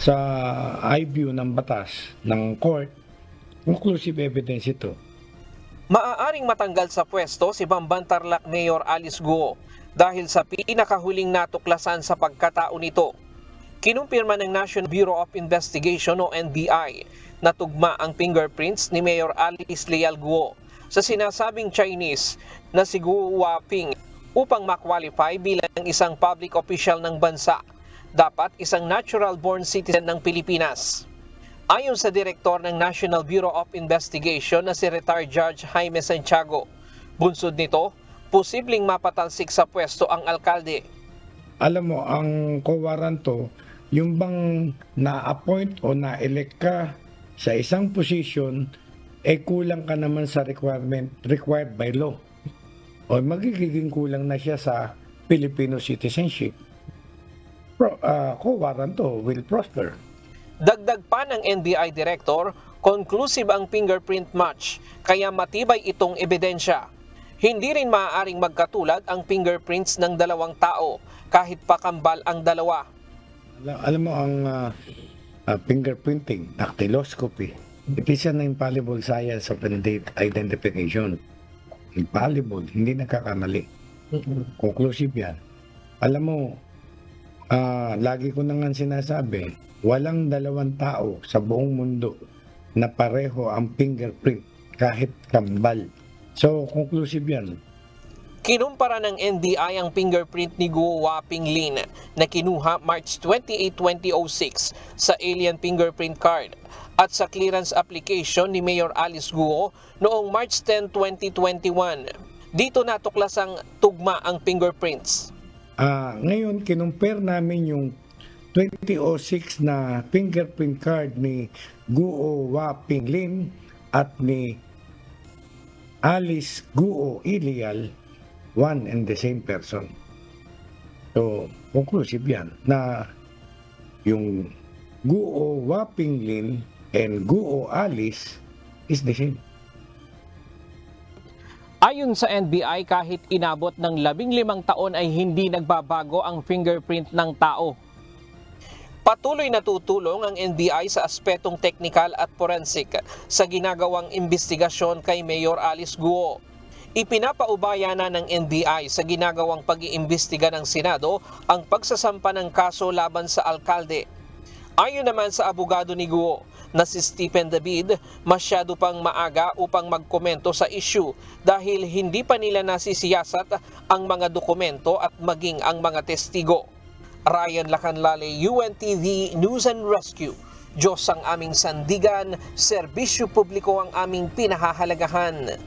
sa i-view ng batas ng court, conclusive evidence ito. Maaaring matanggal sa pwesto si Bamban Tarlac Mayor Alice Guo dahil sa pinakahuling natuklasan sa pagkatao nito. Kinumpirma ng National Bureau of Investigation o NBI na tugma ang fingerprints ni Mayor Alice Leal Guo sa sinasabing Chinese na si Guo Waping upang ma-qualify bilang isang public official ng bansa. Dapat isang natural-born citizen ng Pilipinas. Ayon sa direktor ng National Bureau of Investigation na si retired Judge Jaime Santiago, bunsod nito, posibleng mapatalsik sa pwesto ang alkalde. Alam mo, ang co-warranto, yung bang na-appoint o na-elect ka sa isang position, kulang ka naman sa required by law. O magiging kulang na siya sa Filipino citizenship. Co-warranto will prosper. Dagdag pa ng NBI Director, conclusive ang fingerprint match, kaya matibay itong ebidensya. Hindi rin maaaring magkatulad ang fingerprints ng dalawang tao, kahit pakambal ang dalawa. Alam mo ang fingerprinting, dactyloscopy, it is an infallible science of identification. Infallible, hindi nagkakamali. Conclusive yan. Alam mo, lagi ko na nga sinasabi, walang dalawang tao sa buong mundo na pareho ang fingerprint kahit kambal. So, conclusive yan. Kinumpara ng NBI ang fingerprint ni Guo Waping Lin na kinuha March 28, 2006 sa alien fingerprint card at sa clearance application ni Mayor Alice Guo noong March 10, 2021. Dito natuklas ang tugma ang fingerprints. Ngayon, kinumpare namin yung 2006 na fingerprint card ni Guo Waping Lin at ni Alice Guo Ilial, one and the same person. So, conclusive yan na yung Guo Waping Lin and Guo Alice is the same. Ayon sa NBI, kahit inabot ng 15 taon ay hindi nagbabago ang fingerprint ng tao. Patuloy na tutulong ang NBI sa aspetong teknikal at forensic sa ginagawang investigasyon kay Mayor Alice Guo. Ipinapaubaya na ng NBI sa ginagawang pag-iimbestiga ng Senado ang pagsasampa ng kaso laban sa alkalde. Ayon naman sa abogado ni Guo na si Stephen David, masyado pang maaga upang magkomento sa issue dahil hindi pa nila nasisiyasat ang mga dokumento at maging ang mga testigo. Ryan Lacanlale, UNTV News and Rescue. Diyos ang aming sandigan, serbisyo publiko ang aming pinahahalagahan.